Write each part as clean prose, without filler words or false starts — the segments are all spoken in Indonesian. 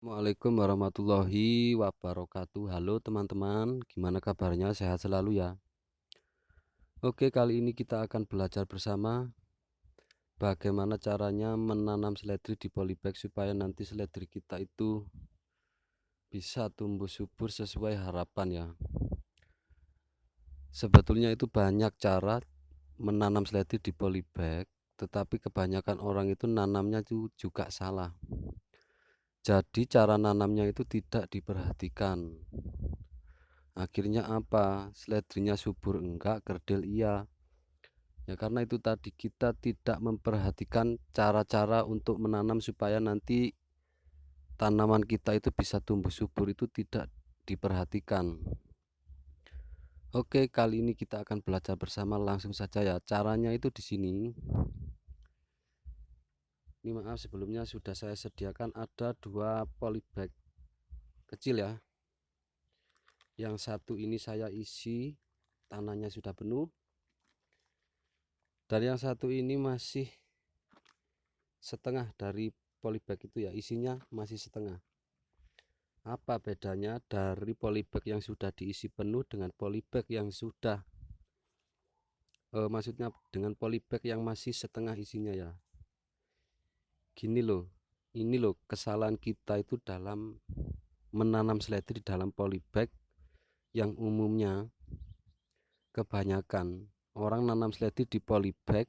Assalamualaikum warahmatullahi wabarakatuh. Halo teman-teman, gimana kabarnya? Sehat selalu ya. Oke, kali ini kita akan belajar bersama bagaimana caranya menanam seledri di polybag supaya nanti seledri kita itu bisa tumbuh subur sesuai harapan ya. Sebetulnya itu banyak cara menanam seledri di polybag, tetapi kebanyakan orang itu nanamnya itu juga salah. Jadi cara nanamnya itu tidak diperhatikan. Akhirnya apa? Seledrinya subur enggak, kerdil iya. Ya karena itu tadi kita tidak memperhatikan cara-cara untuk menanam supaya nanti tanaman kita itu bisa tumbuh subur itu tidak diperhatikan. Oke, kali ini kita akan belajar bersama langsung saja ya. Caranya itu di sini. Ini maaf sebelumnya sudah saya sediakan ada 2 polybag kecil ya. Yang satu ini saya isi tanahnya sudah penuh. Dan yang satu ini masih setengah dari polybag itu ya, isinya masih setengah. Apa bedanya dari polybag yang sudah diisi penuh dengan polybag yang sudah maksudnya dengan polybag yang masih setengah isinya ya. Gini loh, ini loh kesalahan kita itu dalam menanam seledri dalam polybag yang umumnya kebanyakan orang nanam seledri di polybag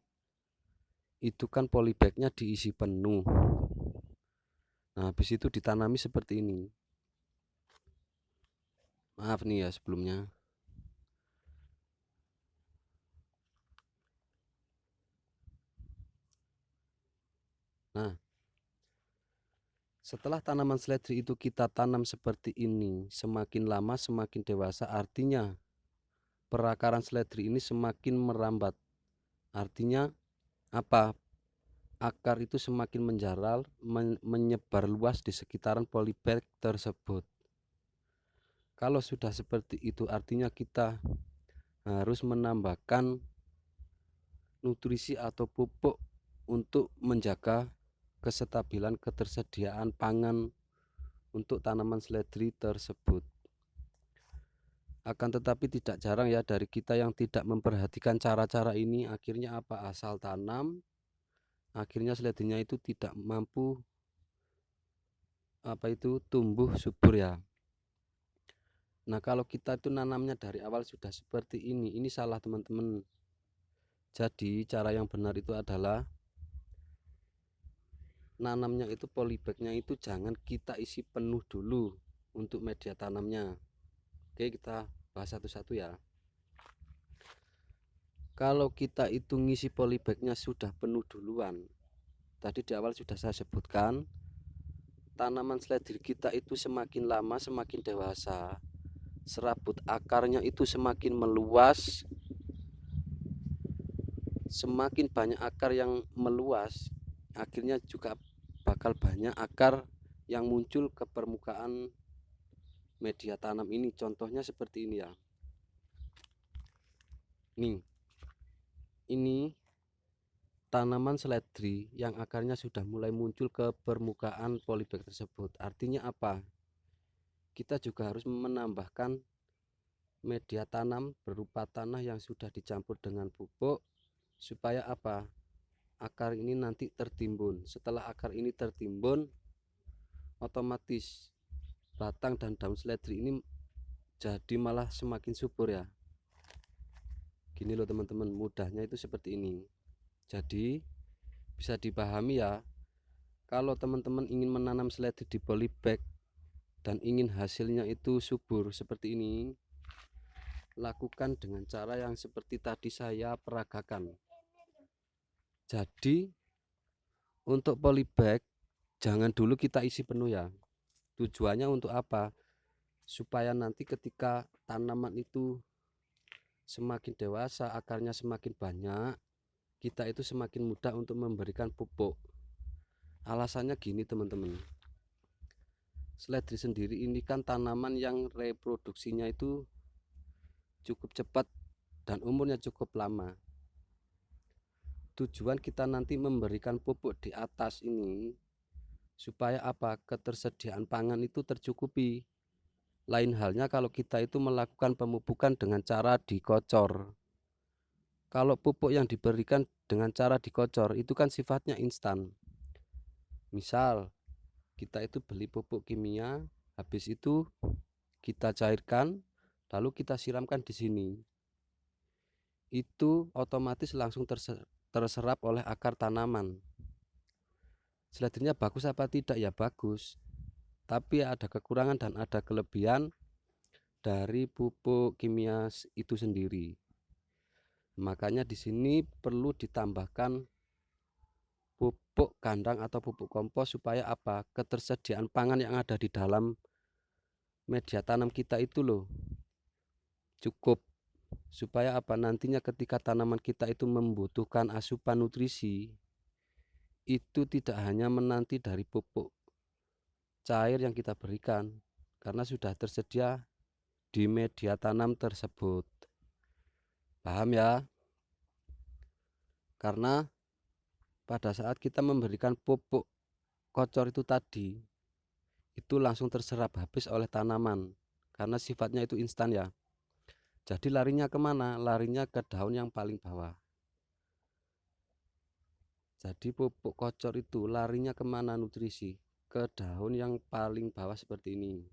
itu kan polybagnya diisi penuh. Nah, habis itu ditanami seperti ini. Maaf nih ya sebelumnya. Nah, setelah tanaman seledri itu kita tanam seperti ini, semakin lama semakin dewasa, artinya perakaran seledri ini semakin merambat. Artinya apa? Akar itu semakin menjalar, menyebar luas di sekitaran polybag tersebut. Kalau sudah seperti itu, artinya kita harus menambahkan nutrisi atau pupuk untuk menjaga kestabilan ketersediaan pangan untuk tanaman seledri tersebut. Akan tetapi tidak jarang ya dari kita yang tidak memperhatikan cara-cara ini, akhirnya apa? Asal tanam, akhirnya seledrinya itu tidak mampu tumbuh subur ya. Nah, kalau kita itu nanamnya dari awal sudah seperti ini salah teman-teman. Jadi cara yang benar itu adalah nanamnya itu polybagnya itu jangan kita isi penuh dulu untuk media tanamnya. Oke, kita bahas satu-satu ya. Kalau kita itu ngisi polybagnya sudah penuh duluan, tadi di awal sudah saya sebutkan, tanaman seledri kita itu semakin lama semakin dewasa, serabut akarnya itu semakin meluas, semakin banyak akar yang meluas, akhirnya juga bakal banyak akar yang muncul ke permukaan media tanam ini. Contohnya seperti ini ya. Nih, ini tanaman seledri yang akarnya sudah mulai muncul ke permukaan polybag tersebut. Artinya apa? Kita juga harus menambahkan media tanam berupa tanah yang sudah dicampur dengan pupuk supaya apa? Akar ini nanti tertimbun. Setelah akar ini tertimbun, otomatis batang dan daun seledri ini jadi malah semakin subur ya. Gini loh teman-teman, mudahnya itu seperti ini. Jadi bisa dipahami ya, kalau teman-teman ingin menanam seledri di polybag dan ingin hasilnya itu subur seperti ini, lakukan dengan cara yang seperti tadi saya peragakan. Jadi untuk polybag jangan dulu kita isi penuh ya. Tujuannya untuk apa? Supaya nanti ketika tanaman itu semakin dewasa, akarnya semakin banyak, kita itu semakin mudah untuk memberikan pupuk. Alasannya gini teman-teman, seledri sendiri ini kan tanaman yang reproduksinya itu cukup cepat dan umurnya cukup lama. Tujuan kita nanti memberikan pupuk di atas ini supaya apa? Ketersediaan pangan itu tercukupi. Lain halnya kalau kita itu melakukan pemupukan dengan cara dikocor. Kalau pupuk yang diberikan dengan cara dikocor itu kan sifatnya instan. Misal kita itu beli pupuk kimia, habis itu kita cairkan, lalu kita siramkan di sini. Itu otomatis langsung terserap oleh akar tanaman. Seledrinya bagus apa tidak? Ya bagus. Tapi ada kekurangan dan ada kelebihan dari pupuk kimia itu sendiri. Makanya di sini perlu ditambahkan pupuk kandang atau pupuk kompos supaya apa? Ketersediaan pangan yang ada di dalam media tanam kita itu loh cukup, supaya apa? Nantinya ketika tanaman kita itu membutuhkan asupan nutrisi, itu tidak hanya menanti dari pupuk cair yang kita berikan, karena sudah tersedia di media tanam tersebut. Paham ya? Karena pada saat kita memberikan pupuk kocor itu tadi, itu langsung terserap habis oleh tanaman, karena sifatnya itu instan ya. Jadi larinya kemana? Larinya ke daun yang paling bawah. Jadi pupuk kocor itu larinya kemana nutrisi? Ke daun yang paling bawah seperti ini.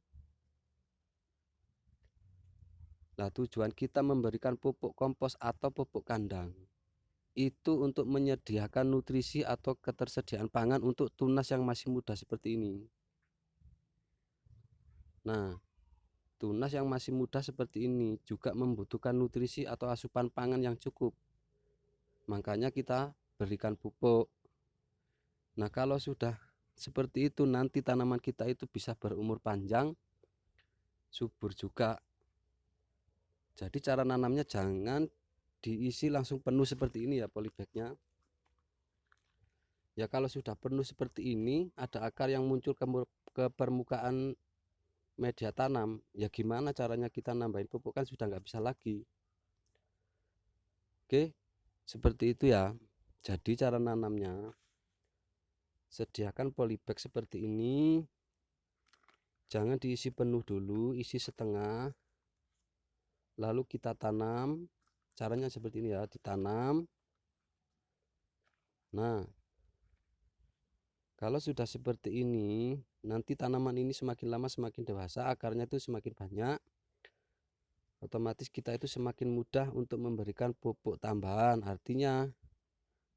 Nah, tujuan kita memberikan pupuk kompos atau pupuk kandang itu untuk menyediakan nutrisi atau ketersediaan pangan untuk tunas yang masih muda seperti ini. Nah, tunas yang masih muda seperti ini juga membutuhkan nutrisi atau asupan pangan yang cukup. Makanya kita berikan pupuk. Nah, kalau sudah seperti itu, nanti tanaman kita itu bisa berumur panjang, subur juga. Jadi cara nanamnya jangan diisi langsung penuh seperti ini ya polybagnya. Ya kalau sudah penuh seperti ini, ada akar yang muncul ke permukaan media tanam, ya gimana caranya kita nambahin pupuk, kan sudah nggak bisa lagi. Oke, seperti itu ya. Jadi cara nanamnya, sediakan polybag seperti ini, jangan diisi penuh dulu, isi setengah, lalu kita tanam. Caranya seperti ini ya, ditanam. Nah, kalau sudah seperti ini, nanti tanaman ini semakin lama semakin dewasa, akarnya itu semakin banyak, otomatis kita itu semakin mudah untuk memberikan pupuk tambahan. Artinya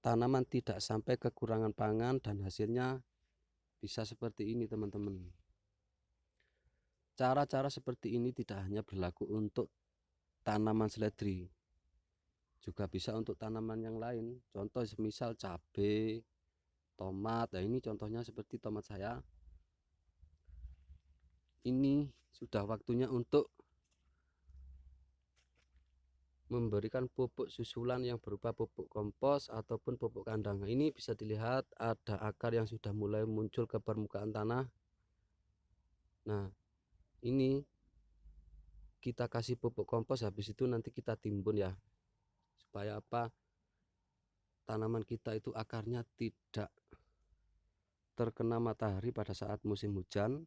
tanaman tidak sampai kekurangan pangan dan hasilnya bisa seperti ini teman-teman. Cara-cara seperti ini tidak hanya berlaku untuk tanaman seledri, juga bisa untuk tanaman yang lain. Contoh semisal cabai, tomat. Nah, ini contohnya seperti tomat saya. Ini sudah waktunya untuk memberikan pupuk susulan yang berupa pupuk kompos ataupun pupuk kandang. Ini bisa dilihat ada akar yang sudah mulai muncul ke permukaan tanah. Nah, ini kita kasih pupuk kompos, habis itu nanti kita timbun ya, supaya apa? Tanaman kita itu akarnya tidak terkena matahari pada saat musim hujan,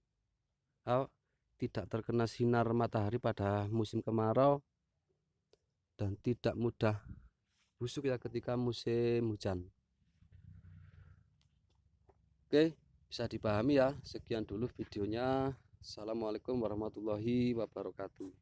tidak terkena sinar matahari pada musim kemarau, dan tidak mudah busuk ya ketika musim hujan. Oke, bisa dipahami ya. Sekian dulu videonya. Assalamualaikum warahmatullahi wabarakatuh.